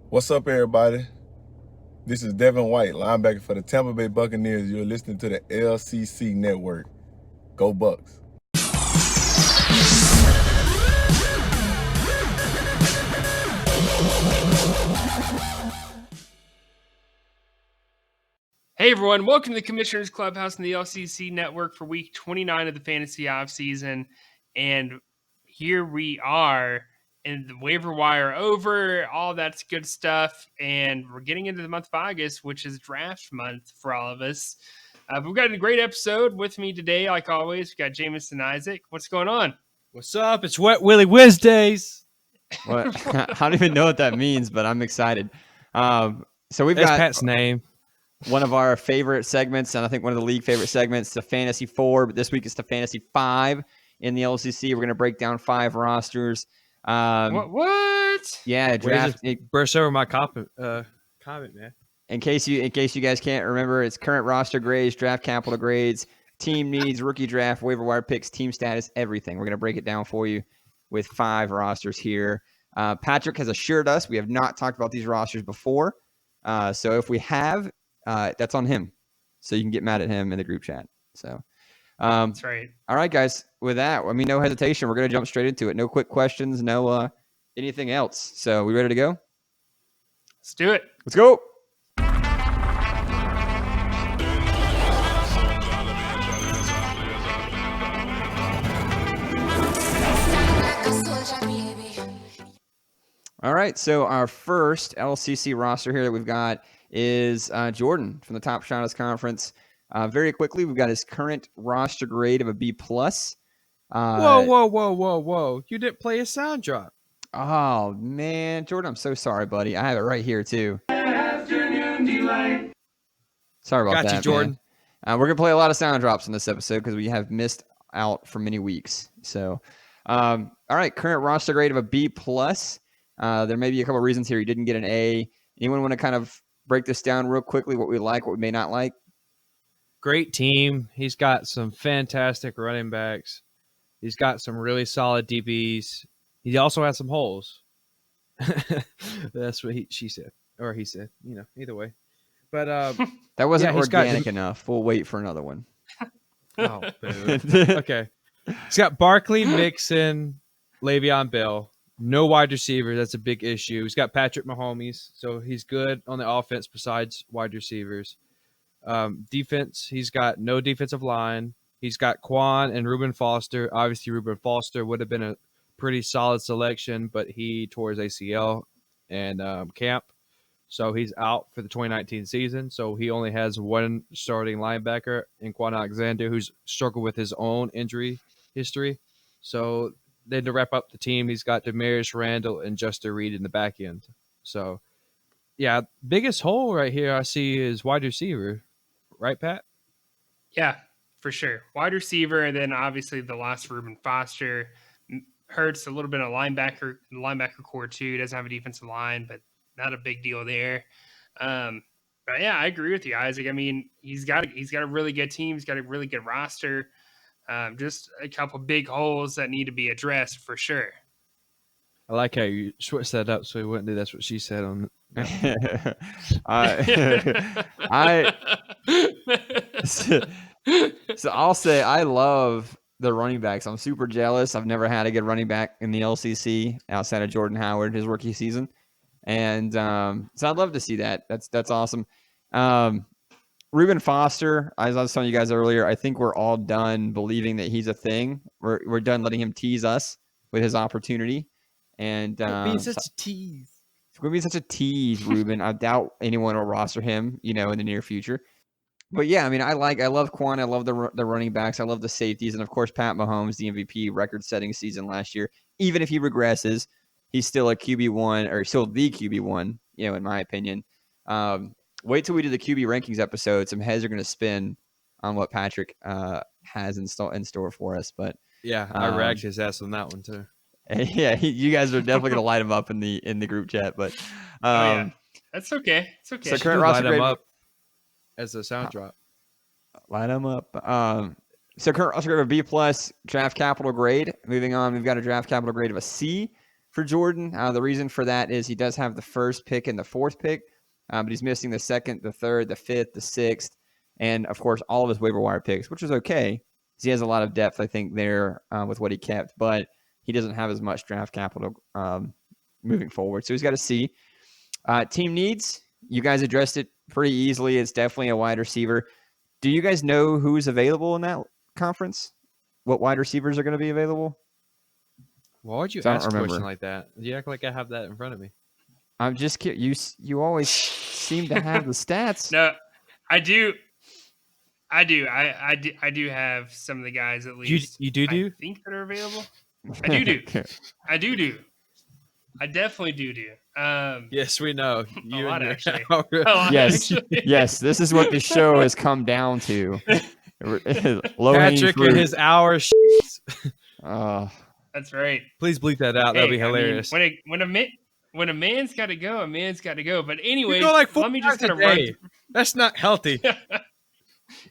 What's up, everybody? This is Devin White, linebacker for the Tampa Bay Buccaneers. You're listening to the LCC Network. Go Bucks. Hey everyone, welcome to the Commissioner's Clubhouse and the LCC Network for week 29 of the fantasy offseason. And here we are, and the waiver wire over, all that's good stuff. And we're getting into the month of August, which is draft month for all of us. We've got a great episode with me today, like always. We've got Jameson and Isaac. What's going on? What's up? It's Wet Willie Whiz Days. What? I don't even know what that means, but I'm excited. So we've That's got Pat's name. one of our favorite segments, and I think one of the league favorite segments, the Fantasy 4, but this week it's the Fantasy 5 in the LCC. We're going to break down 5 rosters. What? Yeah, draft. Burst over my comment, man. In case you guys can't remember, it's current roster grades, draft capital grades, team needs, rookie draft, waiver wire picks, team status, everything. We're going to break it down for you with 5 rosters here. Patrick has assured us we have not talked about these rosters before. So if we have, that's on him. So you can get mad at him in the group chat. So That's right. All right, guys. With that, I mean, no hesitation. We're going to jump straight into it. No quick questions, no anything else. So we ready to go? Let's do it. Let's go. All right, so our first LCC roster here that we've got is Jordan from the Top Shotters Conference. Very quickly, we've got his current roster grade of a B+. Whoa. You didn't play a sound drop. Oh, man. Jordan, I'm so sorry, buddy. I have it right here, too. Sorry about that, Got you, Jordan. We're going to play a lot of sound drops in this episode because we have missed out for many weeks. So, all right, current roster grade of a B+. There may be a couple of reasons here he didn't get an A. Anyone want to kind of break this down real quickly, what we like, what we may not like? Great team. He's got some fantastic running backs. He's got some really solid DBs. He also has some holes. That's what she said. Or he said. Either way. But that wasn't organic enough. We'll wait for another one. Oh, okay. He's got Barkley, Mixon, Le'Veon Bell. No wide receiver. That's a big issue. He's got Patrick Mahomes, so he's good on the offense besides wide receivers. Defense, he's got no defensive line. He's got Quan and Reuben Foster. Obviously, Reuben Foster would have been a pretty solid selection, but he tore his ACL and camp. So he's out for the 2019 season. So he only has one starting linebacker in Quan Alexander, who's struggled with his own injury history. So then to wrap up the team, he's got Demarius Randall and Justin Reed in the back end. So, yeah, biggest hole right here I see is wide receiver. Right, Pat? Yeah, for sure. Wide receiver, and then obviously the loss of Reuben Foster hurts a little bit of linebacker core too. He doesn't have a defensive line, but not a big deal there. But yeah, I agree with you, Isaac. I mean, he's got a really good team. He's got a really good roster. Just a couple big holes that need to be addressed for sure. I like how you switched that up so he wouldn't do that's what she said on. So I'll say I love the running backs. I'm super jealous. I've never had a good running back in the LCC outside of Jordan Howard his rookie season, and so I'd love to see that. That's awesome. Reuben Foster, as I was telling you guys earlier, I think we're all done believing that he's a thing. We're done letting him tease us with his opportunity. And being such a tease. It's going to be such a tease, Reuben. I doubt anyone will roster him, in the near future. But yeah, I mean, I love Quan. I love the running backs. I love the safeties. And of course, Pat Mahomes, the MVP, record-setting season last year. Even if he regresses, he's still a QB1, or still the QB1, in my opinion. Wait till we do the QB rankings episode. Some heads are going to spin on what Patrick has in store for us. But yeah, I ragged his ass on that one too. Yeah, you guys are definitely going to light him up in the group chat. But yeah. That's okay. It's okay. So current roster grade up as a sound drop. Light him up. So current roster grade of B+, draft capital grade. Moving on, we've got a draft capital grade of a C for Jordan. The reason for that is he does have the first pick and the fourth pick, but he's missing the second, the third, the fifth, the sixth, and of course all of his waiver wire picks, which is okay. He has a lot of depth, I think, there with what he kept, but he doesn't have as much draft capital moving forward. So he's got to see. Team needs, you guys addressed it pretty easily. It's definitely a wide receiver. Do you guys know who's available in that conference? What wide receivers are going to be available? Why would you So I don't ask a question remember. like that? You act like I have that in front of me. I'm just curious. You always seem to have the stats. No, I do. I do have some of the guys at least. You do? I think that are available. I do. Okay. I do. I definitely do. Yes, we know. A lot, and your- actually. A lot, Yes, actually. yes. This is what the show has come down to. Low-hanging Patrick fruit. and his hour. That's right. Please bleep that out. That'd be hilarious. I mean, when a man's got to go, a man's got to go. But anyway, you go like 4 let me just times kind a of run. day. That's not healthy.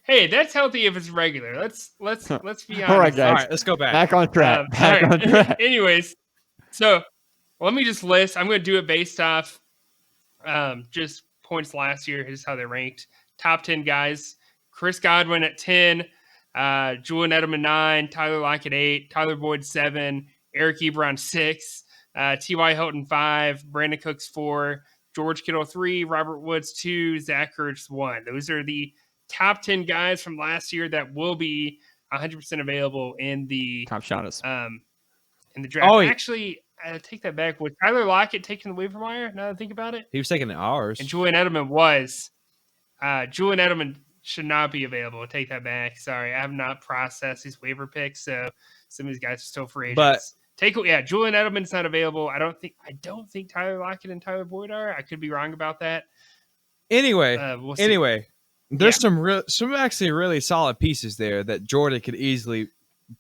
Hey, that's healthy if it's regular. Let's be honest. All right, guys. All right, let's go back. Back on track. Back all on right. track. Anyways, so let me just list. I'm going to do it based off just points last year. Here's how they ranked. Top 10 guys. Chris Godwin at 10. Julian Edelman 9. Tyler Lockett 8. Tyler Boyd 7. Eric Ebron 6. T.Y. Hilton 5. Brandon Cooks 4. George Kittle 3. Robert Woods 2. Zach Ertz 1. Those are the top 10 guys from last year that will be 100% available in the Top shotters. in the draft. Oh, yeah. Actually, I take that back. Was Tyler Lockett taking the waiver wire? Now that I think about it, He was taking ours. and Julian Edelman was. Julian Edelman should not be available. Take that back. Sorry, I have not processed these waiver picks, so some of these guys are still free agents. But Julian Edelman's not available. I don't think Tyler Lockett and Tyler Boyd are. I could be wrong about that. Anyway, We'll see. there's some actually really solid pieces there that Jordan could easily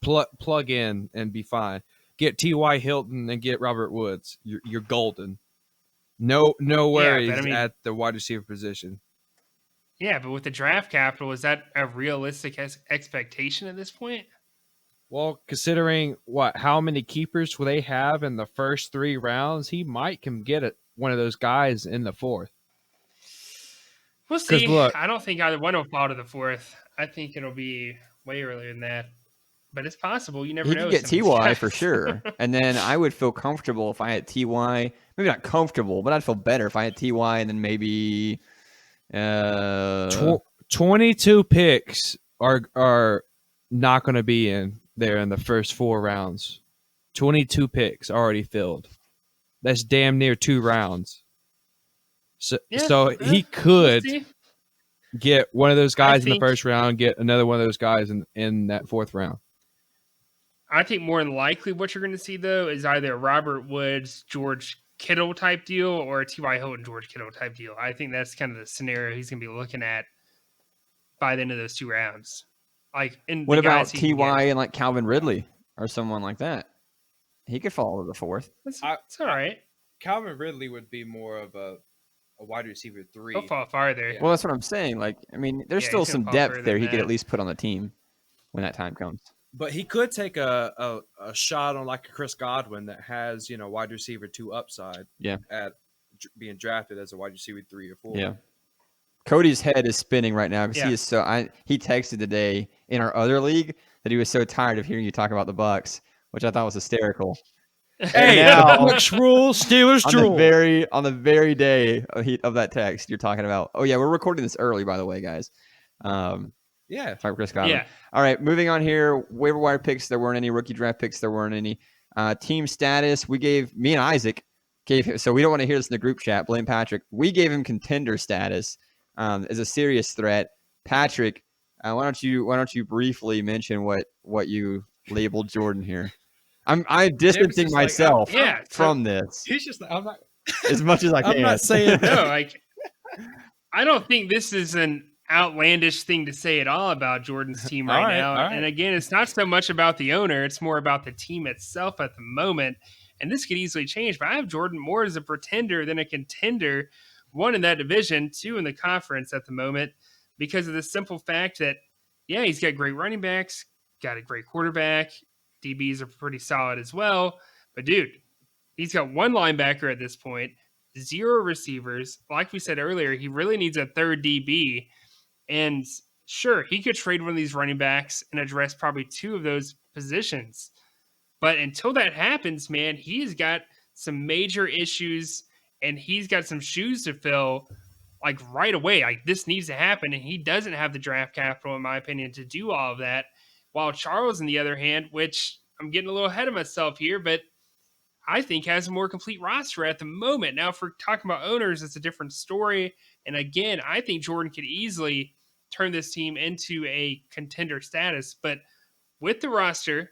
plug in and be fine. Get T.Y. Hilton and get Robert Woods. You're golden. No worries at the wide receiver position. Yeah, but with the draft capital, is that a realistic expectation at this point? Well, considering how many keepers will they have in the first 3 rounds, he might can get one of those guys in the 4th. We'll see. Look, I don't think either one will fall to the 4th. I think it'll be way earlier than that. But it's possible. You never know. He could get T.Y. for sure. And then I would feel comfortable if I had T.Y. Maybe not comfortable, but I'd feel better if I had T.Y. and then maybe 22 picks are not going to be in there in the first 4 rounds. 22 picks already filled. That's damn near 2 rounds. So he could get one of those guys in the first round, get another one of those guys in that 4th round. I think more than likely what you're going to see, though, is either a Robert Woods, George Kittle type deal or a T.Y. Hilton, George Kittle type deal. I think that's kind of the scenario he's going to be looking at by the end of those 2 rounds. What about T.Y. and like Calvin Ridley or someone like that? He could fall to the 4th. It's all right. Calvin Ridley would be more of a wide receiver 3. He'll fall farther. Yeah. Well, that's what I'm saying. There's still some depth there he could at least put on the team when that time comes. But he could take a shot on like a Chris Godwin that has, wide receiver 2 upside. Yeah. At being drafted as a wide receiver 3 or 4. Yeah. Cody's head is spinning right now because Yeah. he is so. He texted today in our other league that he was so tired of hearing you talk about the Bucks, which I thought was hysterical. Hey, now, the Bucks rule, Steelers rule. On the very day of that text, you're talking about. Oh yeah, we're recording this early, by the way, guys. Yeah. Sorry, Chris Godwin. Yeah. All right, moving on here. Waiver wire picks. There weren't any rookie draft picks. There weren't any team status. We gave me and Isaac so we don't want to hear this in the group chat. Blame Patrick. We gave him contender status as a serious threat. Patrick, why don't you briefly mention what you labeled Jordan here? I'm distancing myself from this. He's just like, I'm not as much as I can. I'm not saying no. I don't think this is an outlandish thing to say at all about Jordan's team right now. All right. And again, it's not so much about the owner; it's more about the team itself at the moment. And this could easily change. But I have Jordan more as a pretender than a contender. 1 in that division, 2 in the conference at the moment, because of the simple fact that, he's got great running backs, got a great quarterback. DBs are pretty solid as well. But, dude, He's got one linebacker at this point, 0 receivers. Like we said earlier, he really needs a third DB. And sure, he could trade one of these running backs and address probably 2 of those positions. But until that happens, man, he's got some major issues and he's got some shoes to fill like right away. Like this needs to happen. And he doesn't have the draft capital, in my opinion, to do all of that. While Charles, on the other hand, which I'm getting a little ahead of myself here, but I think has a more complete roster at the moment. Now, if we're talking about owners, it's a different story. And again, I think Jordan could easily turn this team into a contender status. But with the roster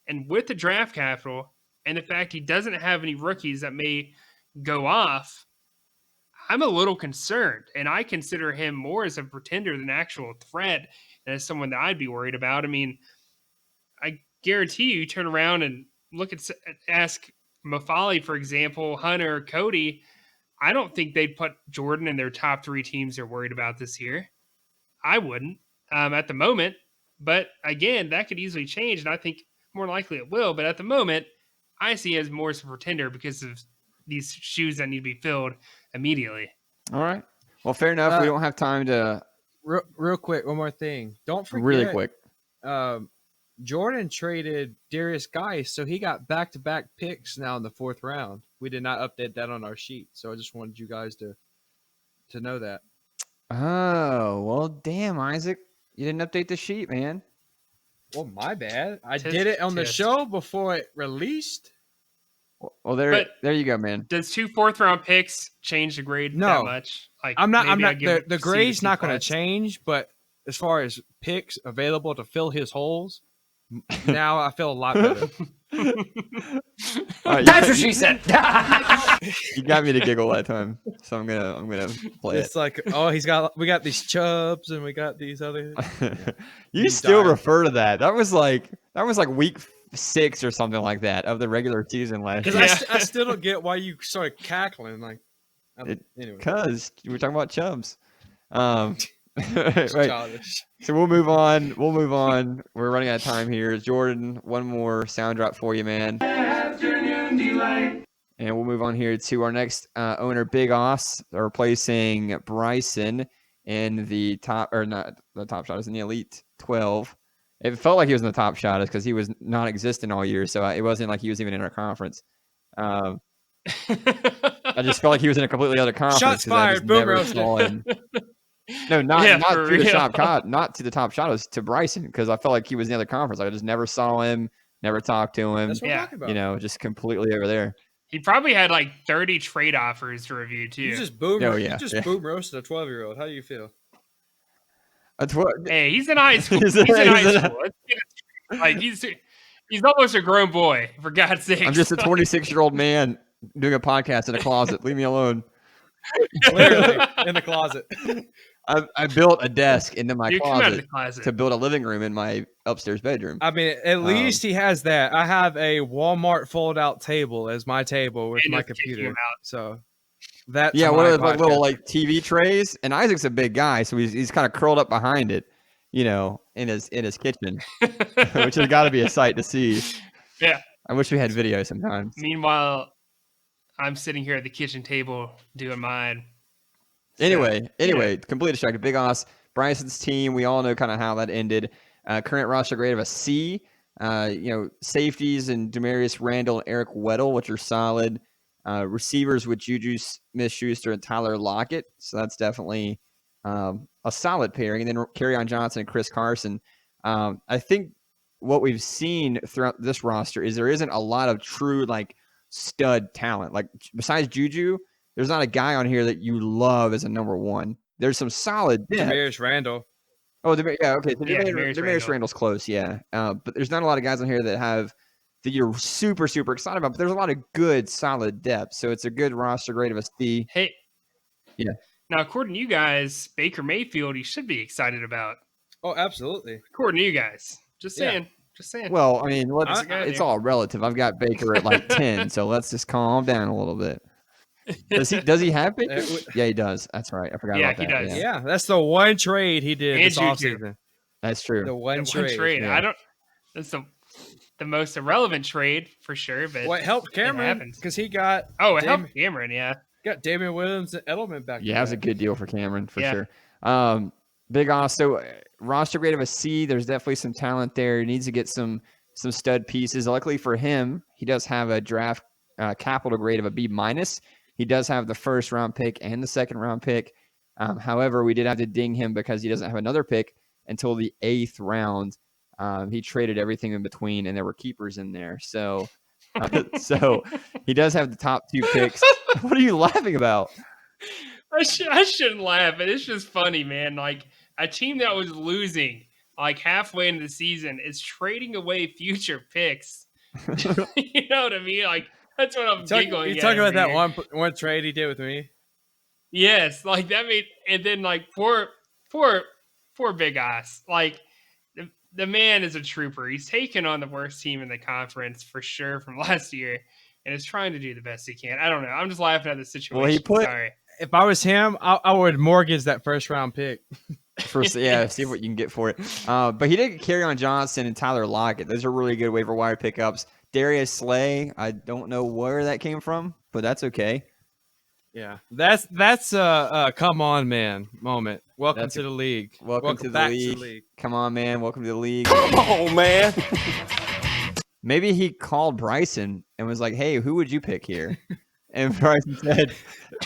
and with the draft capital and the fact he doesn't have any rookies that may go off, I'm a little concerned. And I consider him more as a pretender than an actual threat and as someone that I'd be worried about. I mean, I guarantee you turn around and ask Mafali, for example, Hunter, Cody, I don't think they'd put Jordan in their top 3 teams they're worried about this year. I wouldn't at the moment. But again, that could easily change, and I think more likely it will. But at the moment, I see it as more as a pretender because of these shoes that need to be filled immediately. All right. Well, fair enough. We don't have time to. Real quick, one more thing. Don't forget. Really quick. Jordan traded Darius Geis, so he got back-to-back picks now in the 4th round. We did not update that on our sheet, so I just wanted you guys to know that. Oh, well, damn, Isaac. You didn't update the sheet, man. Well, my bad. I did it on the show before it released. Well, there you go, man. Does 2 4th-round picks change the grade that much? Like I'm not. The grade's not going to change, but as far as picks available to fill his holes, now I feel a lot better. That's what she said. You got me to giggle that time, so I'm gonna play it's like, oh, we got these chubs and we got these other. You still refer to that? That was like week 6 or something like that of the regular season last year. Because I still don't get why you started cackling. Like, anyway. Because we were talking about chubs. Right. So we'll move on. We're running out of time here. Jordan, one more sound drop for you, man. Afternoon delight. And we'll move on here to our next owner, Big Oss, replacing Bryson in the top, or not the top shot, is in the Elite 12. It felt like he was in the top shot because he was non-existent all year, so it wasn't like he was even in our conference. I just felt like he was in a completely other conference. Shots fired, boom roasted. No, not to the top shot. It was to Bryson because I felt like he was in the other conference. I just never saw him, never talked to him. That's what I'm talking about. Just completely over there. He probably had like 30 trade offers to review too. You just boom roasted a 12-year-old. How do you feel? Hey, he's in high school. He's in high school. Like he's almost a grown boy, for God's sake. I'm just a 26-year-old man doing a podcast in a closet. Leave me alone. Literally in the closet. I built a desk into my closet to build a living room in my upstairs bedroom. I mean, at least he has that. I have a Walmart fold-out table as my table with my computer. So that's one of those little like TV trays. And Isaac's a big guy, so he's kind of curled up behind it, in his kitchen, which has got to be a sight to see. Yeah, I wish we had video sometimes. Meanwhile, I'm sitting here at the kitchen table doing mine. Anyway, completely distracted. Big Oss, Bryson's team. We all know kind of how that ended. Current roster grade of a C. Safeties and Demarius Randall and Eric Weddle, which are solid. Receivers with Juju Smith-Schuster and Tyler Lockett. So that's definitely a solid pairing. And then Kerryon Johnson and Chris Carson. I think what we've seen throughout this roster is there isn't a lot of true stud talent. Like besides Juju, there's not a guy on here that you love as a number one. There's some solid depth. Demarius Randall. Oh, okay. So Demarius Randall's close, yeah. But there's not a lot of guys on here that you're super, super excited about. But there's a lot of good, solid depth. So it's a good roster grade of a C. Hey. Yeah. Now, according to you guys, Baker Mayfield, you should be excited about. Oh, absolutely. According to you guys. Just saying. Yeah. Just saying. Well, I mean, it's all relative. I've got Baker at 10, so let's just calm down a little bit. Does he have Baker? Yeah, he does. That's right. I forgot about that. Yeah, he does. Yeah, that's the one trade he did this offseason. That's true. The one trade. Yeah. the most irrelevant trade for sure, but What helped Cameron happens. because he got it helped Cameron, got Damian Williams and Edelman back. Yeah, it was a good deal for Cameron for Yeah. sure. Big also roster grade of a C. There's definitely some talent there. He needs to get some stud pieces. Luckily for him, he does have a draft capital grade of a B minus. He does have the first round pick and the second round pick. However, we did have to ding him because he doesn't have another pick until the 8th round. He traded everything in between, and there were keepers in there. So he does have the top 2 picks. What are you laughing about? I shouldn't laugh, but it's just funny, man. Like a team that was losing like halfway into the season is trading away future picks. You know what I mean? Like that's what I'm giggling. You talking about that one trade he did with me? Yes, like that made, and then like poor Big Ass. Like the man is a trooper. He's taken on the worst team in the conference for sure from last year, and is trying to do the best he can. I don't know. I'm just laughing at the situation. Sorry. If I was him, I would mortgage that first round pick. See what you can get for it. But he did get Kerryon Johnson and Tyler Lockett. Those are really good waiver wire pickups. Darius Slay, I don't know where that came from, but that's okay. Yeah, that's a come on man moment. Welcome to the league. Welcome to the league. Come on, man. Welcome to the league. Come on, man. Maybe he called Bryson and was like, "Hey, who would you pick here?" And Bryson said,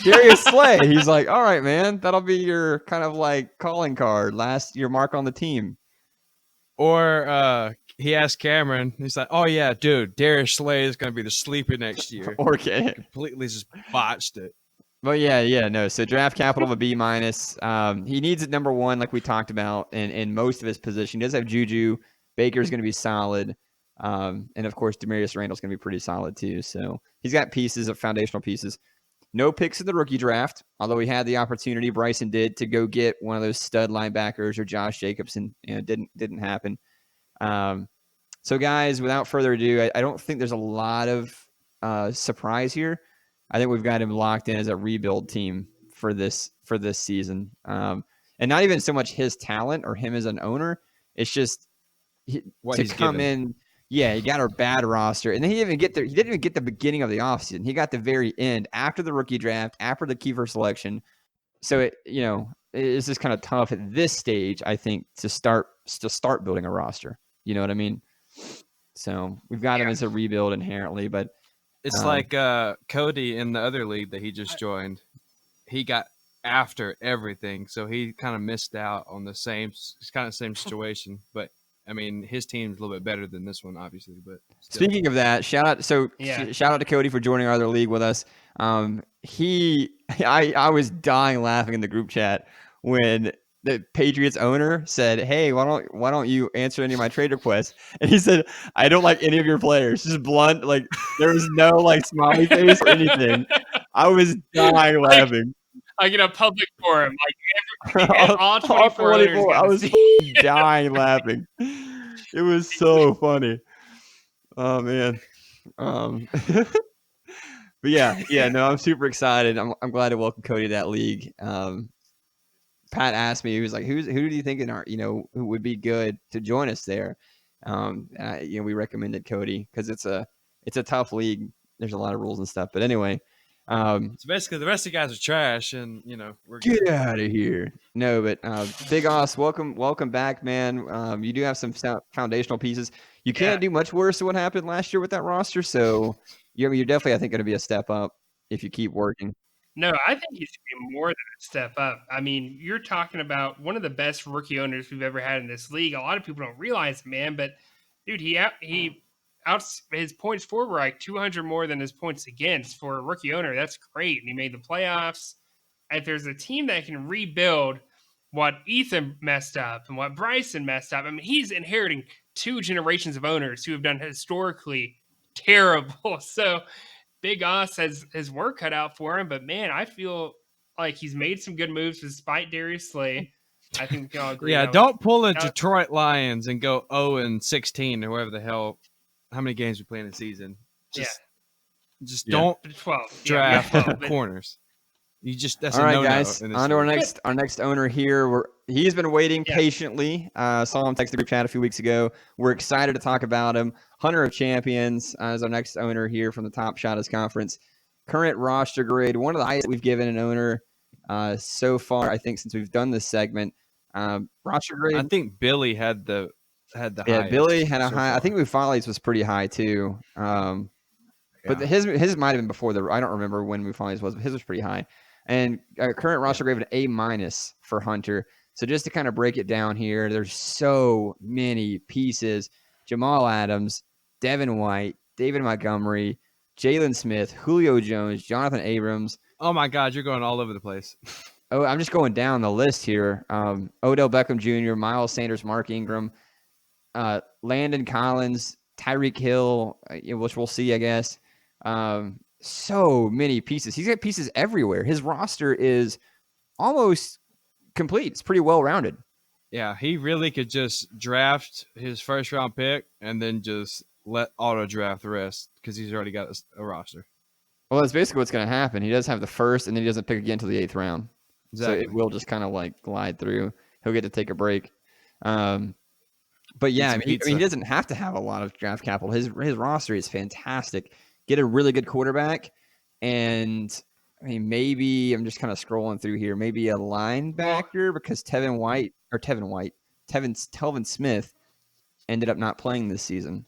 "Darius Slay." He's like, "All right, man. That'll be your kind of like calling card, your mark on the team." Or he asked Cameron. He's like, "Oh yeah, dude, Darius Slay is going to be the sleeper next year." Okay. Completely just botched it. But no. So draft capital of a B minus. He needs it number 1, like we talked about, in most of his position. He does have Juju. Baker's going to be solid. And of course, Demarius Randall's going to be pretty solid too. So he's got pieces of foundational pieces. No picks in the rookie draft, although he had the opportunity. Bryson did to go get one of those stud linebackers or Josh Jacobs, and it didn't happen. So guys, without further ado, I don't think there's a lot of surprise here. I think we've got him locked in as a rebuild team for this season, and not even so much his talent or him as an owner. It's just to come in. Yeah, he got our bad roster, and then he didn't even get the beginning of the offseason. He got the very end after the rookie draft, after the keeper selection. So it's just kind of tough at this stage, I think, to start building a roster. You know what I mean? So we've got him as a rebuild inherently, but it's like Cody in the other league that he just joined. He got after everything, so he kind of missed out on the same situation, but. I mean, his team's a little bit better than this one, obviously. But still. Speaking of that, shout out to Cody for joining our other league with us. I was dying laughing in the group chat when the Patriots owner said, "Hey, why don't you answer any of my trade requests?" And he said, "I don't like any of your players." Just blunt, like there was no like smiley face or anything. I was dying laughing. Like in a public forum, like all 24 I was dying laughing. It was so funny. Oh man. But no, I'm super excited. I'm glad to welcome Cody to that league. Pat asked me, he was like, who do you think who would be good to join us there? We recommended Cody because it's a tough league. There's a lot of rules and stuff. But anyway. So basically, the rest of the guys are trash, and we're get out of here. No, but Big Oss, welcome back, man. You do have some foundational pieces. You can't do much worse than what happened last year with that roster. So you're definitely, I think, going to be a step up if you keep working. No, I think he should be more than a step up. I mean, you're talking about one of the best rookie owners we've ever had in this league. A lot of people don't realize it, man, but dude, his points for were like 200 more than his points against for a rookie owner. That's great. And he made the playoffs. If there's a team that can rebuild what Ethan messed up and what Bryson messed up, I mean, he's inheriting 2 generations of owners who have done historically terrible. So Big Oss has his work cut out for him. But man, I feel like he's made some good moves despite Darius Slay. I think we can all agree. Yeah, don't pull a Detroit Lions and go 0-16 or whatever the hell. How many games we play in a season? Just don't 12. draft corners. That's All a right, no-no guys. in this On to league. our next owner here. He's been waiting Yeah. patiently. Saw him text the group chat a few weeks ago. We're excited to talk about him. Hunter of Champions as our next owner here from the Top Shotters Conference. Current roster grade, one of the highest we've given an owner so far, I think, since we've done this segment. Roster grade. I think Billy had the Yeah, highest Billy had a so high. I far. think Mufali's was pretty high too. But Yeah. his might have been before I don't remember when Mufali's was, but his was pretty high. And current roster grade an A- for Hunter. So just to kind of break it down here, there's so many pieces: Jamal Adams, Devin White, David Montgomery, Jalen Smith, Julio Jones, Jonathan Abrams. Oh my God, you're going all over the place. Oh, I'm just going down the list here. Odell Beckham Jr., Miles Sanders, Mark Ingram, Landon Collins, Tyreek Hill, which we'll see, I guess. So many pieces. He's got pieces everywhere. His roster is almost complete. It's pretty well rounded. Yeah, he really could just draft his first round pick and then just let auto draft the rest because he's already got a roster. Well, that's basically what's going to happen. He does have the first, and then he doesn't pick again until the 8th round. Exactly. So it will just kind of like glide through. He'll get to take a break. But yeah, Eat some he pizza. doesn't have to have a lot of draft capital. His roster is fantastic. Get a really good quarterback, and I mean maybe I'm just kind of scrolling through here. Maybe a linebacker because Telvin Smith ended up not playing this season.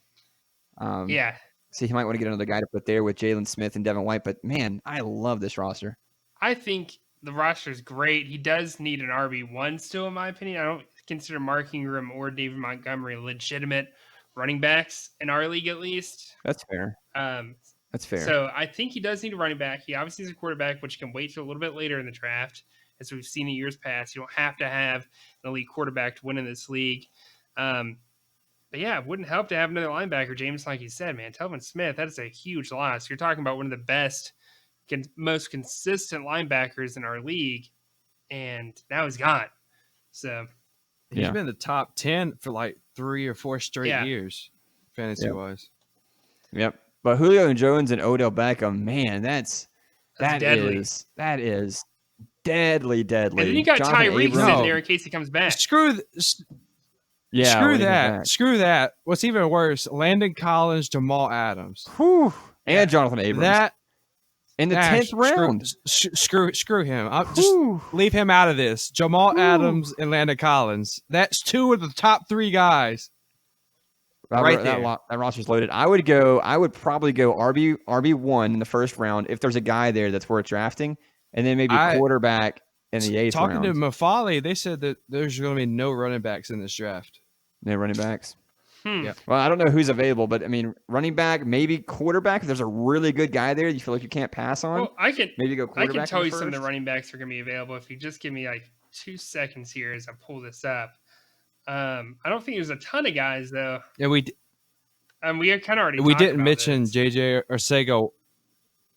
Yeah. So he might want to get another guy to put there with Jalen Smith and Devin White. But man, I love this roster. I think the roster is great. He does need an RB1 still, in my opinion. I don't consider Mark Ingram or David Montgomery legitimate running backs in our league, at least. That's fair. That's fair. So I think he does need a running back. He obviously is a quarterback, which can wait till a little bit later in the draft, as we've seen in years past. You don't have to have an elite quarterback to win in this league. But yeah, it wouldn't help to have another linebacker, James, like you said, man. Telvin Smith, that is a huge loss. You're talking about one of the best, most consistent linebackers in our league, and now he's gone. So He's been in the top 10 for like 3 or 4 straight years, fantasy-wise. Yep. But Julio Jones and Odell Beckham, man, that deadly. is deadly. And then you got Tyreek sitting there in case he comes back. Screw that. What's even worse, Landon Collins, Jamal Adams. Whew. And Jonathan Abrams. In the 10th round. Screw him. I'll just leave him out of this. Jamal Adams and Landon Collins. That's 2 of the top 3 guys. Right there. That roster's loaded. I would probably go RB1 in the first round if there's a guy there that's worth drafting, and then maybe quarterback in the 8th round. Talking to Mufali, they said that there's going to be no running backs in this draft. No running backs. Yeah. Well, I don't know who's available, but I mean, running back, maybe quarterback. If there's a really good guy there, you feel like you can't pass on. Well, I can maybe go quarterback. I can tell you some of the running backs are going to be available if you just give me like 2 seconds here as I pull this up. I don't think there's a ton of guys though. Yeah, we kind of already. We didn't mention JJ Arcega.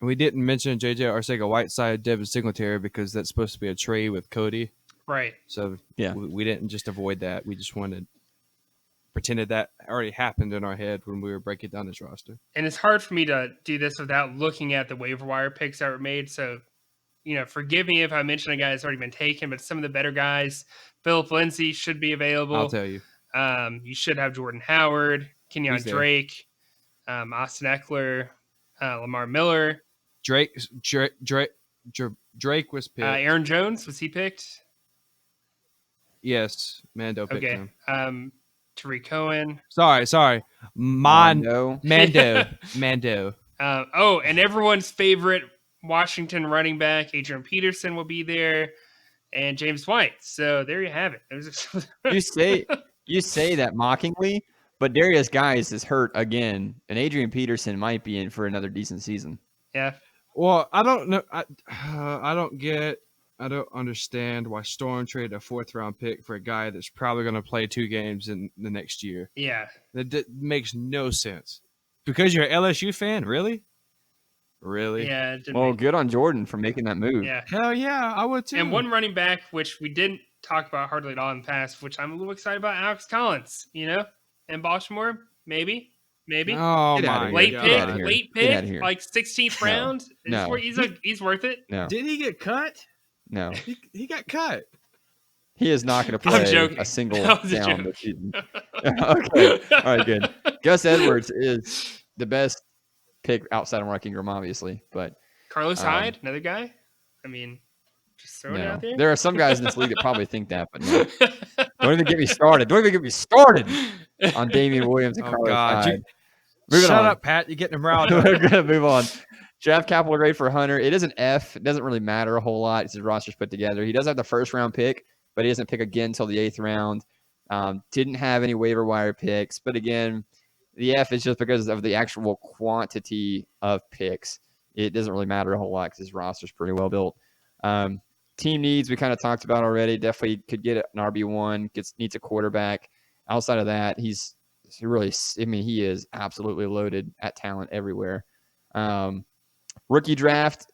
We didn't mention JJ Arcega Whiteside, Devin Singletary because that's supposed to be a trade with Cody. Right. So we didn't just avoid that. We just pretended that already happened in our head when we were breaking down this roster. And it's hard for me to do this without looking at the waiver wire picks that were made. So, forgive me if I mention a guy that's already been taken, but some of the better guys, Philip Lindsay should be available. I'll tell you. You should have Jordan Howard, Kenyon Drake, Austin Eckler, Lamar Miller. Drake was picked. Aaron Jones, was he picked? Yes, Mando picked him. Tariq Cohen. Sorry. Mando. And everyone's favorite Washington running back, Adrian Peterson, will be there, and James White. So there you have it. You say that mockingly, but Darius Guice is hurt again, and Adrian Peterson might be in for another decent season. Yeah. Well, I don't know. I don't understand why Storm traded a 4th round pick for a guy that's probably going to play 2 games in the next year. Yeah. That makes no sense. Because you're an LSU fan? Really? Yeah. Good on Jordan for making that move. Yeah. Hell yeah, I would too. And one running back, which we didn't talk about hardly at all in the past, which I'm a little excited about, Alex Collins, in Baltimore, maybe. maybe. Oh Get outta my here. Late Get pick, outta here. late Get outta pick, here. like 16th No. round. No. He's worth it. No, Did he get cut? no. He got cut. He is not going to I'm play joking. a single That was a down joke. this season. Okay. All right, good. Gus Edwards is the best pick outside of Mark Ingram, obviously, but Carlos Hyde, another guy. I mean, just throwing it no. out there. There are some guys in this league that probably think that, but no. Don't even get me started. Don't even get me started on Damian Williams and Oh Carlos God! Hyde. Moving Shut on. up, Pat. You're getting him riled up. We're gonna move on. Draft capital grade for Hunter. It is an F. It doesn't really matter a whole lot. It's his roster's put together. He does have the first round pick, but he doesn't pick again until the 8th round. Didn't have any waiver wire picks, but again, the F is just because of the actual quantity of picks. It doesn't really matter a whole lot because his roster's pretty well built. Team needs we kind of talked about already. Definitely could get an RB1. Needs a quarterback. Outside of that, he is absolutely loaded at talent everywhere. Rookie draft.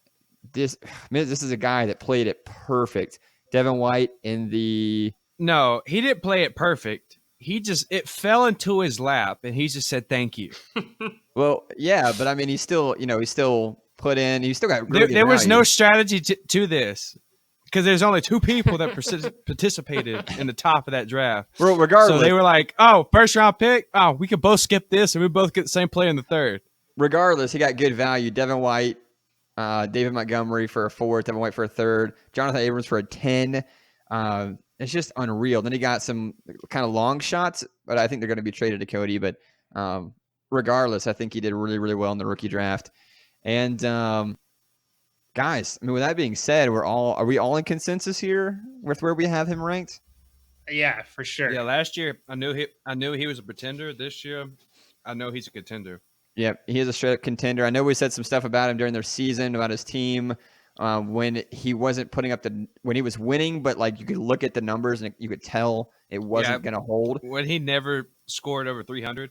This is a guy that played it perfect. Devin White in the No, he didn't play it perfect. It fell into his lap, and he just said thank you. well, yeah, but I mean, he's still put in. He still got really good There was no value. strategy to this because there's only 2 people that participated in the top of that draft. Well, regardless, So they were like, "Oh, first round pick. Oh, we could both skip this, and we both get the same player in the 3rd." regardless, he got good value. Devin White, David Montgomery for a 4th, Devin White for a 3rd, Jonathan Abrams for a 10. It's just unreal. Then he got some kind of long shots, but I think they're going to be traded to Cody. But regardless, I think he did really, really well in the rookie draft. And guys, I mean, with that being said, are we all in consensus here with where we have him ranked? Yeah, for sure. Yeah, last year I knew he was a pretender. This year, I know he's a contender. Yep, he is a straight up contender. I know we said some stuff about him during their season, about his team, when he wasn't putting up when he was winning, but like you could look at the numbers and you could tell it wasn't going to hold. When he never scored over 300.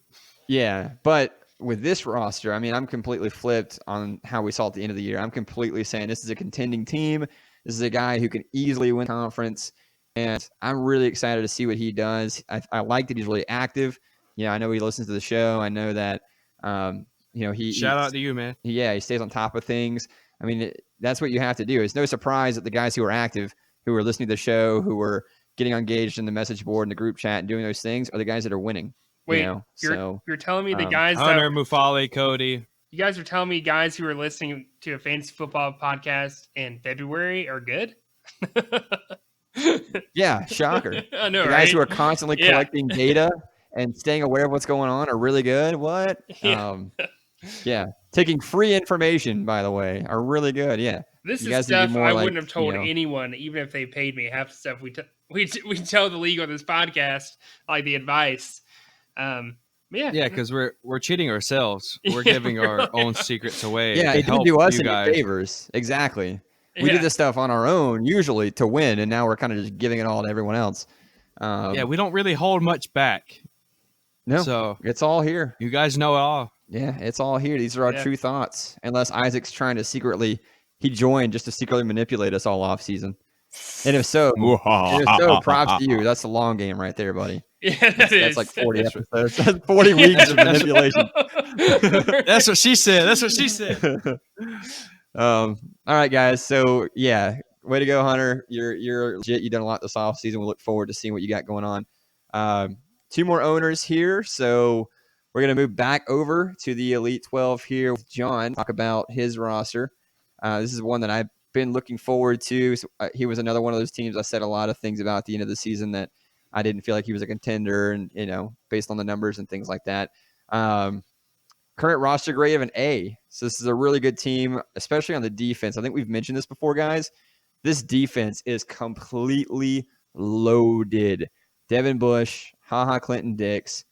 Yeah, but with this roster, I mean, I'm completely flipped on how we saw at the end of the year. I'm completely saying this is a contending team. This is a guy who can easily win conference, and I'm really excited to see what he does. I like that he's really active. I know he listens to the show. I know that. Shout out to you, man. He stays on top of things. I mean, that's what you have to do. It's no surprise that the guys who are active, who are listening to the show, who are getting engaged in the message board and the group chat and doing those things are the guys that are winning. Wait, you're telling me the guys Hunter, Mufali, Cody. You guys are telling me guys who are listening to a fantasy football podcast in February are good? Yeah, shocker. I know, the guys who are constantly collecting data and staying aware of what's going on are really good. What? Yeah. Taking free information, by the way, are really good. Yeah. This is stuff I wouldn't have told anyone, even if they paid me. Half the stuff we tell the league on this podcast, like the advice. Yeah, because we're cheating ourselves. We're giving our own secrets away. Yeah, it didn't do us any favors. Exactly. We did this stuff on our own, usually to win, and now we're kind of just giving it all to everyone else. We don't really hold much back. No, so it's all here. You guys know it all. Yeah, it's all here. These are our true thoughts. Unless Isaac's trying to he joined just to secretly manipulate us all off season. And if so, props to you. That's a long game right there, buddy. Yeah, that's like 40 episodes. That's 40 weeks of manipulation. That's what she said. All right, guys. So way to go, Hunter. You're legit. You've done a lot this off season. We look forward to seeing what you got going on. 2 more owners here. So we're going to move back over to the Elite 12 here with John, talk about his roster. This is one that I've been looking forward to. So, he was another one of those teams I said a lot of things about at the end of the season that I didn't feel like he was a contender and, based on the numbers and things like that. Current roster grade of an A. So this is a really good team, especially on the defense. I think we've mentioned this before, guys. This defense is completely loaded. Devin Bush, Clinton Dix.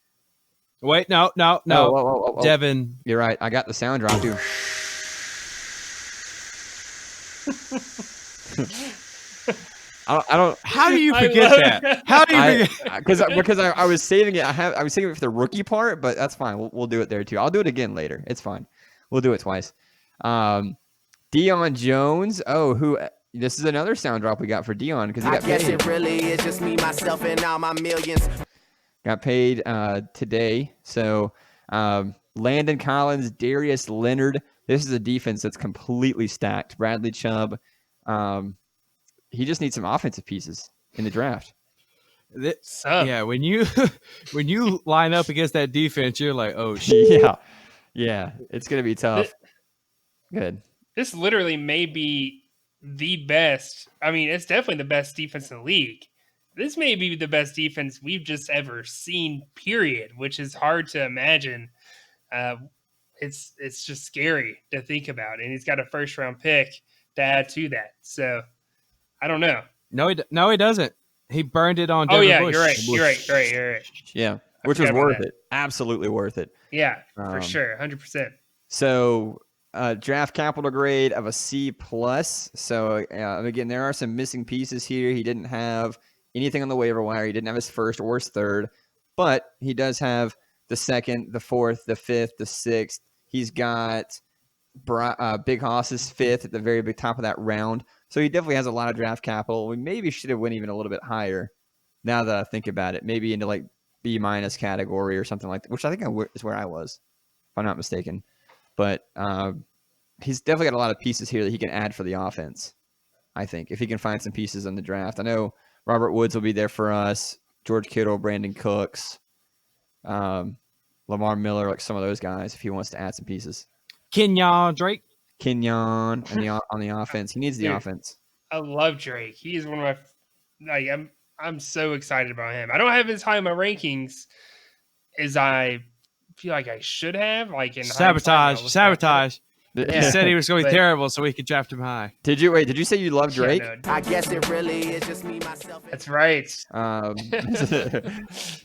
Wait, no. Whoa. Devin. You're right. I got the sound drop too. I don't. How do you forget that? How do you forget? Because I was saving it. I was saving it for the rookie part, but that's fine. We'll do it there too. I'll do it again later. It's fine. We'll do it twice. Deion Jones. This is another sound drop we got for Deion because he got paid. I guess it really is just me, myself, and all my millions. Got paid today. So Landon Collins, Darius Leonard. This is a defense that's completely stacked. Bradley Chubb. He just needs some offensive pieces in the draft. Yeah, when you line up against that defense, you're like, oh shit. Yeah, it's gonna be tough. Good. This literally may be the best. I mean, it's definitely the best defense in the league. This may be the best defense we've just ever seen, period, which is hard to imagine. It's just scary to think about. And he's got a first-round pick to add to that. So, I don't know. No, he doesn't. He burned it on Devin Bush. You're right. Yeah, which was worth it. Absolutely worth it. Yeah, for sure, 100%. So, draft capital grade of a C+. So, again, there are some missing pieces here. He didn't have anything on the waiver wire. He didn't have his first or his third, but he does have the second, the fourth, the fifth, the sixth. He's got Big Hoss's fifth at the very big top of that round. So he definitely has a lot of draft capital. We maybe should have went even a little bit higher now that I think about it. Maybe into like B- category or something like that, which I think is where I was, if I'm not mistaken. But he's definitely got a lot of pieces here that he can add for the offense, I think, if he can find some pieces in the draft. I know Robert Woods will be there for us, George Kittle, Brandon Cooks, Lamar Miller, like some of those guys, if he wants to add some pieces. Kenyon Drake. On the offense. He needs the offense. I love Drake. He is one of my I'm so excited about him. I don't have as high in my rankings as I feel like I should have. Like in sabotage. Yeah, he said he was going to be terrible, so we could draft him high. Did you say you love Drake? Yeah, no, I guess it really is just me, myself. That's right.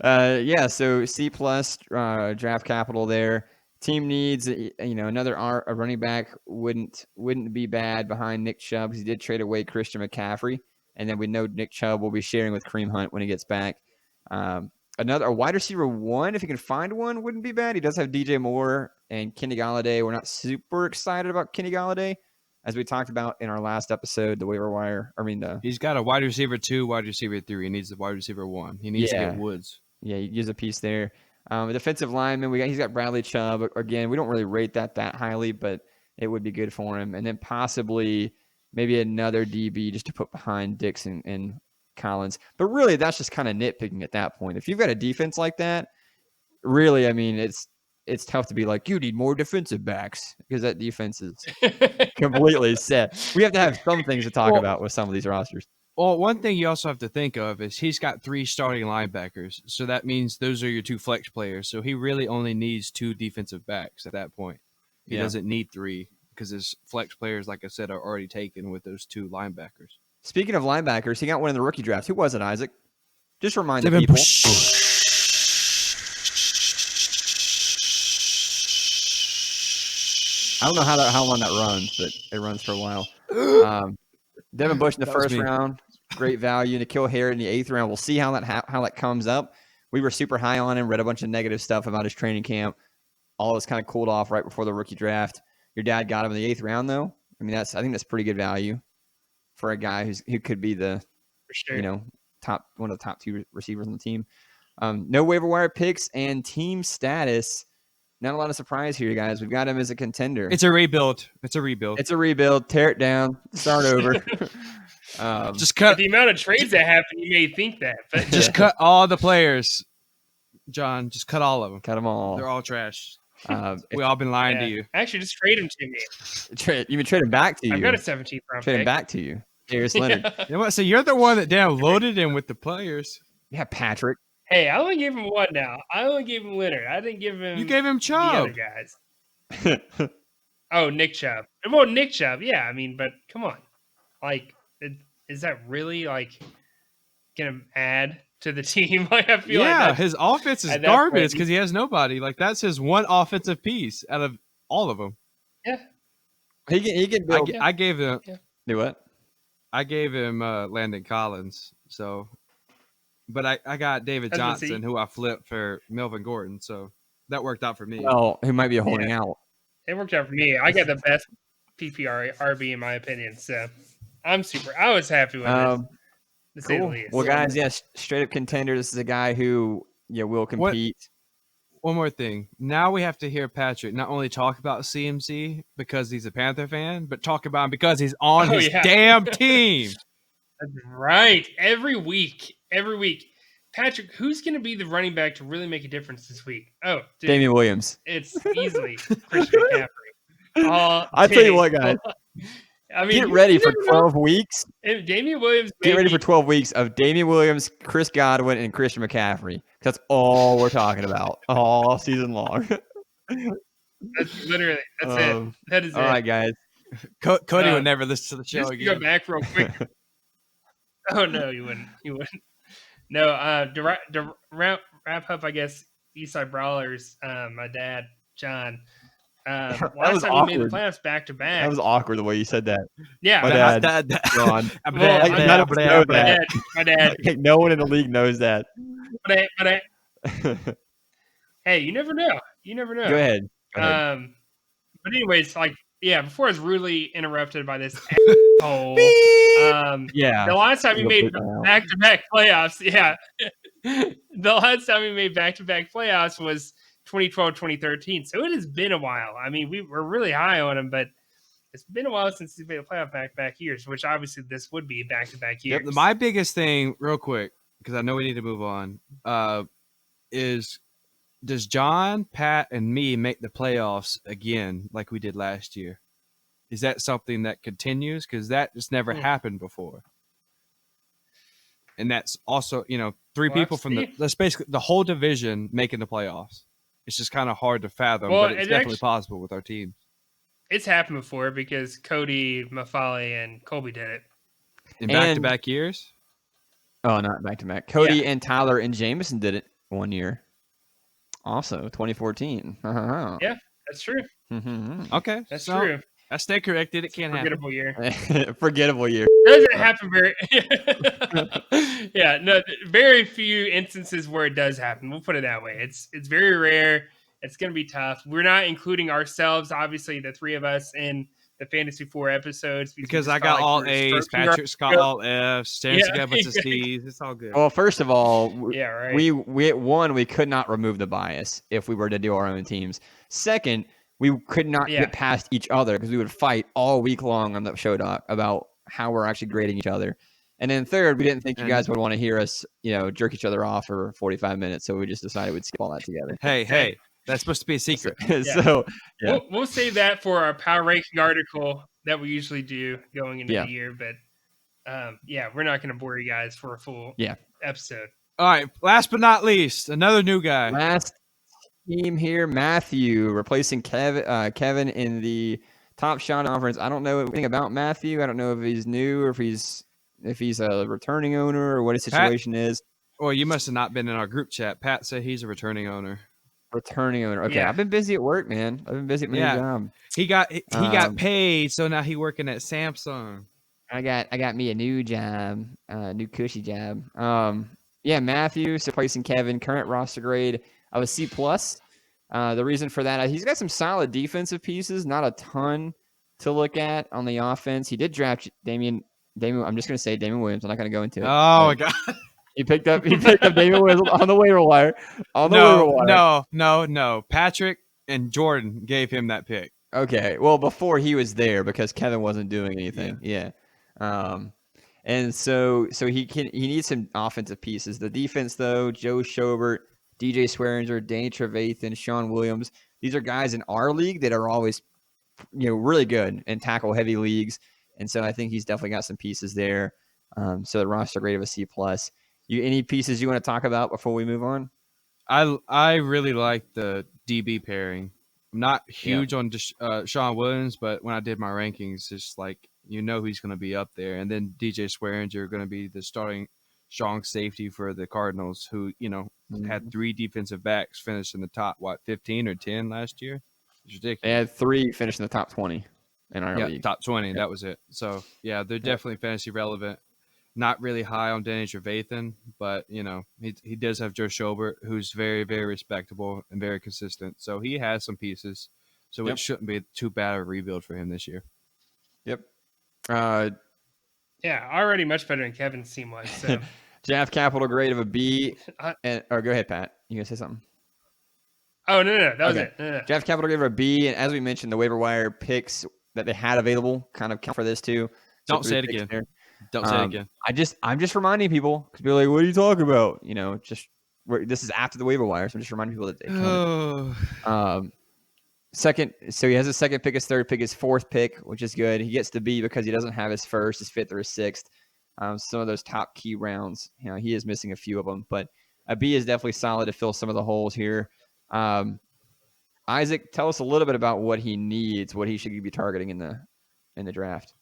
Yeah. So C+ draft capital there. Team needs, another a running back wouldn't be bad behind Nick Chubb because he did trade away Christian McCaffrey, and then we know Nick Chubb will be sharing with Kareem Hunt when he gets back. A wide receiver one, if he can find one, wouldn't be bad. He does have DJ Moore and Kenny Galladay. We're not super excited about Kenny Galladay, as we talked about in our last episode, the waiver wire. He's got a wide receiver 2, wide receiver 3. He needs the wide receiver 1. He needs to get Woods. Yeah, you use a piece there. Defensive lineman, he's got Bradley Chubb. Again, we don't really rate that highly, but it would be good for him. And then possibly maybe another DB just to put behind Dixon and Collins. But really, that's just kind of nitpicking at that point. If you've got a defense like that, really, I mean, it's tough to be like, you need more defensive backs because that defense is completely set. We have to have some things to talk about with some of these rosters. Well, one thing you also have to think of is he's got 3 starting linebackers. So that means those are your 2 flex players. So he really only needs 2 defensive backs at that point. He doesn't need 3 because his flex players, like I said, are already taken with those 2 linebackers. Speaking of linebackers, he got one in the rookie draft. Who was it, Isaac? Just remind the people. I don't know how long that runs, but it runs for a while. Devin Bush in the first round, great value. N'Keal Harry in the 8th round. We'll see how that comes up. We were super high on him, read a bunch of negative stuff about his training camp. All this kind of cooled off right before the rookie draft. Your dad got him in the 8th round, though. I mean, I think that's pretty good value for a guy who could be one of the top 2 receivers on the team. No waiver wire picks and team status. Not a lot of surprise here, guys. We've got him as a contender. It's a rebuild. Tear it down. Start over. Just cut the amount of trades that happen. You may think that, but just cut all the players, John. Just cut all of them. Cut them all. They're all trash. We all been lying to you. Actually, just trade him to me. You can trade him back to you. I've got a 17th round Trade him pick. back to you. Darius Leonard. You know what? So you're the one that downloaded him with the players. Yeah, Patrick. Hey, I only gave him one now. I only gave him Leonard. I didn't give him. You gave him the Chubb. other guys. Oh, Nick Chubb. Well, Nick Chubb. Yeah, I mean, but come on. Like, is that really like gonna add to the team? Like, I feel like his offense is garbage because he has nobody. Like, that's his one offensive piece out of all of them. Yeah, he can build. I gave him. Do what? I gave him Landon Collins. So, but I got David Johnson, who I flipped for Melvin Gordon. So that worked out for me. Oh, who might be holding out? It worked out for me. I got the best PPR RB in my opinion. So I was happy with it. To say the least. Well, guys, straight up contender. This is a guy who will compete. one more thing. Now we have to hear Patrick not only talk about CMC because he's a Panther fan, but talk about him because he's on Oh, his yeah. damn team. That's right. Every week. Patrick, who's going to be the running back to really make a difference this week? Oh, dude, Damian Williams. it's easily Christian McCaffrey. I'll tell you what, guys. I mean, Get ready for never know. 12 weeks. If Damian Williams. Get ready for 12 weeks of Damian Williams, Chris Godwin, and Christian McCaffrey. That's all we're talking about all season long. That's literally it. That is all it. right, guys. Cody would never listen to the show Just to again. go back real quick. Oh no, you wouldn't. You wouldn't. No. To wrap up, I guess Eastside Brawlers. My dad, John. Last time we made the playoffs back to back. That was awkward the way you said that. Yeah. My dad. Ron. Well, None of us know that. My dad. Like, no one in the league knows that. But hey, you never know. You never know. Go ahead. But anyways, before I was rudely interrupted by this asshole. Yeah. The last time we made back-to-back playoffs, the last time we made back-to-back playoffs was 2012, 2013. So it has been a while. I mean, we're really high on him, but it's been a while since he's made a playoff back-to-back years, which obviously this would be back-to-back years. Yep, my biggest thing, real quick, because I know we need to move on, is does John, Pat, and me make the playoffs again like we did last year? Is that something that continues? Because that just never happened before. And that's also, three people from that's basically the whole division making the playoffs. It's just kind of hard to fathom, but it's definitely possible with our team. It's happened before because Cody, Mafali, and Colby did it. In back-to-back years? Oh, not back-to-back. Cody and Tyler and Jameson did it one year. Also, 2014. Yeah, that's true. Okay. That's true. I stay corrected. It can't happen. Forgettable year. Forgettable year. Doesn't happen very. Very few instances where it does happen. We'll put it that way. It's very rare. It's going to be tough. We're not including ourselves, obviously, the three of us in the Fantasy 4 episodes because I got all A's, Patrick's got all F's, Terrence got a bunch of C's. It's all good. Well, first of all, right. we could not remove the bias if we were to do our own teams. Second, we could not get past each other because we would fight all week long on the show doc about how we're actually grading each other. And then third, we didn't think you guys would want to hear us, jerk each other off for 45 minutes. So we just decided we'd skip all that together. Hey, that's supposed to be a secret. So we'll save that for our power ranking article that we usually do going into the year. But we're not going to bore you guys for a full episode. All right. Last but not least, another new guy. Last team here, Matthew, replacing Kevin in the Top Shot Conference. I don't know anything about Matthew. I don't know if he's new or if he's a returning owner or what his situation is. Well, you must have not been in our group chat. Pat said he's a returning owner. Returning owner. Okay, I've been busy at work, man. I've been busy at my new job. He got paid, so now he working at Samsung. I got me a new job, new cushy job. Matthew replacing Kevin. Current roster grade of a C+. The reason for that, he's got some solid defensive pieces, not a ton to look at on the offense. He did draft Damian. I'm just going to say Damian Williams. I'm not going to go into it. Oh my God. He picked up Damian Williams on the waiver wire. No. Patrick and Jordan gave him that pick. Okay. Well, before he was there because Kevin wasn't doing anything. Yeah. And so he needs some offensive pieces. The defense, though, Joe Schobert, DJ Swearinger, Danny Trevathan, Sean Williams. These are guys in our league that are always, really good in tackle heavy leagues. And so I think he's definitely got some pieces there. So the roster grade of a C+. Any pieces you want to talk about before we move on? I really like the DB pairing. I'm not huge on Sean Williams, but when I did my rankings, it's like he's going to be up there. And then DJ Swearinger going to be the starting strong safety for the Cardinals, who had 3 defensive backs finish in the top 15 or 10 last year. It's ridiculous. They had 3 finish in the top 20 in our league. Top 20. That was it. So they're definitely fantasy relevant. Not really high on Danny Trevathan, but he does have Joe Schobert, who's very, very respectable and very consistent. So he has some pieces. So it shouldn't be too bad of a rebuild for him this year. Yep. Already much better than Kevin's team was. So. Draft capital grade of a B. Or go ahead, Pat. You gonna say something? Oh no, that was Okay. it. No. Draft capital gave her a B, and as we mentioned, the waiver wire picks that they had available kind of count for this too. So Don't say 3 it picks again. there. Don't say it again. I'm just reminding people because people are like, "What are you talking about?" You know, this is after the waiver wire, so I'm just reminding people that they counted. Oh, Second, so he has his second pick, his third pick, his fourth pick, which is good. He gets the B because he doesn't have his first, his fifth, or his sixth. Some of those top key rounds, he is missing a few of them, but a B is definitely solid to fill some of the holes here. Isaac, tell us a little bit about what he needs, what he should be targeting in the draft.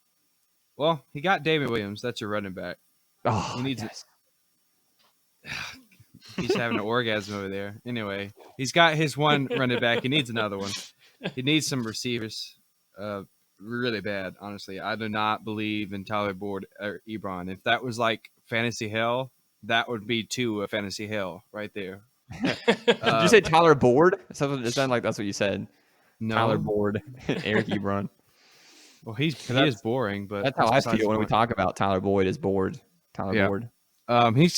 well, he got David Williams. That's your running back. Oh, He needs yes. He's having an orgasm over there. Anyway, he's got his one running back. He needs another one. He needs some receivers really bad, honestly. I do not believe in Tyler Boyd or Ebron. If that was like fantasy hell, that would be 2 of fantasy hell right there. Did you say Tyler Boyd? It sounded like that's what you said. No. Tyler Boyd, Eric Ebron. Well, he is boring, but That's how I besides feel when the we point. talk about Tyler Boyd is bored. Tyler Boyd.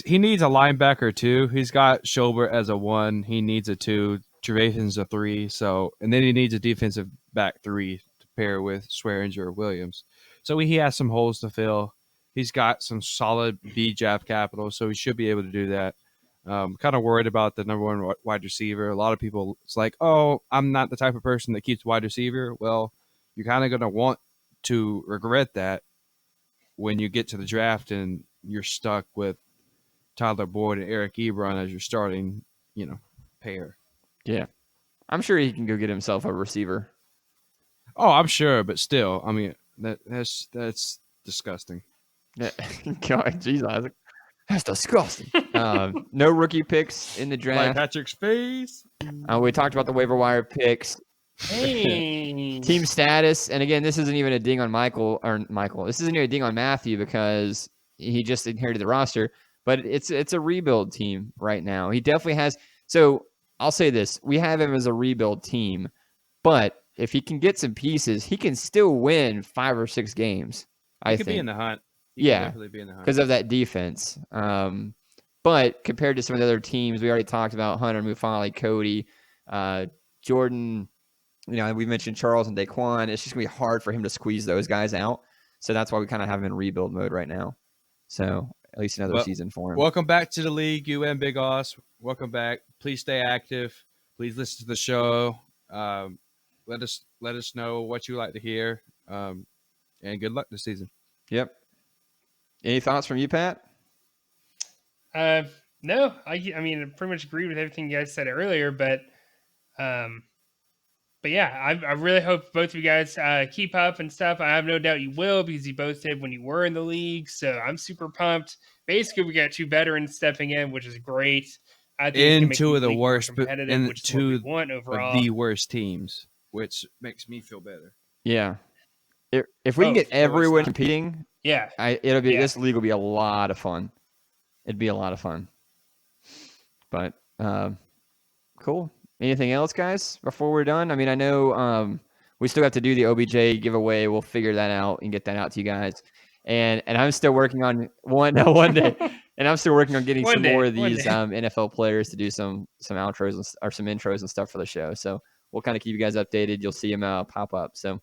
He needs a linebacker too. He's got Schobert as a 1. He needs a 2. Trevathan's a 3. So, and then he needs a defensive back 3 to pair with Swearinger or Williams. So he has some holes to fill. He's got some solid B draft capital, so he should be able to do that. Kind of worried about the number 1 wide receiver. A lot of people, it's like, oh, I'm not the type of person that keeps wide receiver. Well, you're kind of going to want to regret that when you get to the draft and you're stuck with Tyler Boyd and Eric Ebron as your starting, pair. Yeah. I'm sure he can go get himself a receiver. Oh, I'm sure, but still, I mean, that's disgusting. Yeah. God, jeez, Isaac. That's disgusting. No rookie picks in the Like draft. Patrick's face. We talked about the waiver wire picks. Hey. Team status, and again, this isn't even a ding on Michael. This isn't even a ding on Matthew because he just inherited the roster. But it's a rebuild team right now. He definitely has. So I'll say this: we have him as a rebuild team, but if he can get some pieces, he can still win 5 or 6 games. He could be in the hunt. He Yeah, could definitely be in the hunt because of that defense. But compared to some of the other teams, we already talked about Hunter, Mufali, Cody, Jordan. We mentioned Charles and Daquan. It's just going to be hard for him to squeeze those guys out. So that's why we kind of have him in rebuild mode right now. So at least another season for him. Welcome back to the league, you and Big Oss. Welcome back. Please stay active. Please listen to the show. Let us know what you like to hear. And good luck this season. Yep. Any thoughts from you, Pat? No, I mean, I pretty much agree with everything you guys said earlier, but yeah, I really hope both of you guys keep up and stuff. I have no doubt you will because you both did when you were in the league. So I'm super pumped. Basically, we got 2 veterans stepping in, which is great. I think In it's 2 of the league more worst, competitive, which is what we want overall. of the worst teams, which makes me feel better. Yeah. If we can get everyone competing, Yeah, this league will be a lot of fun. It'd be a lot of fun. But cool. Anything else, guys, before we're done? I mean, I know we still have to do the OBJ giveaway. We'll figure that out and get that out to you guys. And I'm still working on one day. And I'm still working on getting some more of these NFL players to do some outros or some intros and stuff for the show. So we'll kind of keep you guys updated. You'll see them pop up. So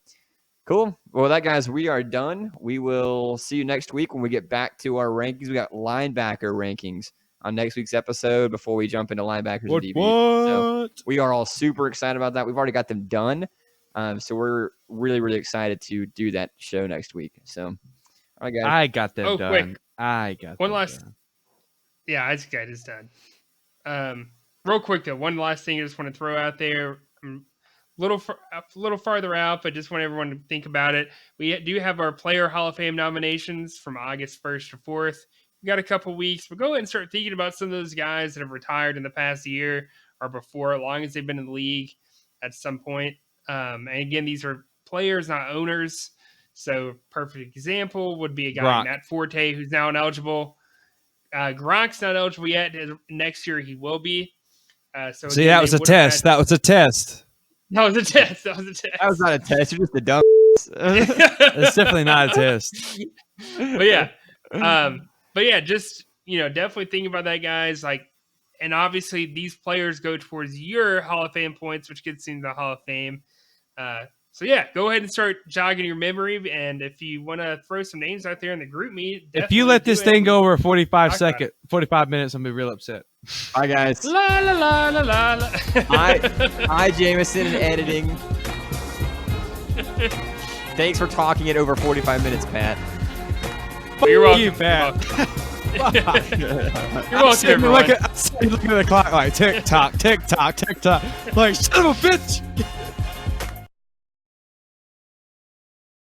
cool. Well, with that, guys, we are done. We will see you next week when we get back to our rankings. We got linebacker rankings on next week's episode before we jump into linebackers and DBs. So we are all super excited about that. We've already got them done. So we're really, really excited to do that show next week. So, all right, guys. I got them done. Quick. I got one them last. done. Yeah, I just got it done. Real quick though, one last thing I just want to throw out there. A little farther out, but just want everyone to think about it. We do have our Player Hall of Fame nominations from August 1st to 4th. We got a couple weeks, but go ahead and start thinking about some of those guys that have retired in the past year or before, as long as they've been in the league at some point. And again, these are players, not owners. So perfect example would be a guy, Gronk. Matt Forte, who's now ineligible. Gronk's not eligible yet. Next year he will be. So See, again, that was a test. That was a test. That was a test. That was not a test. You're just a dumb. It's definitely not a test. But yeah, just definitely think about that, guys. Like, And obviously, these players go towards your Hall of Fame points, which gets you into the Hall of Fame. So yeah, go ahead and start jogging your memory. And if you want to throw some names out there in the group meet, If you let this thing go over 45 about minutes, I'm gonna be real upset. Bye, guys. La la la la la la. Hi, Jameson in editing. Thanks for talking it over 45 minutes, Pat. You're welcome. You, Pat. You're welcome, I'm sitting everyone. looking at the clock like tick tock, tick tock, tick tock. Like son of a bitch.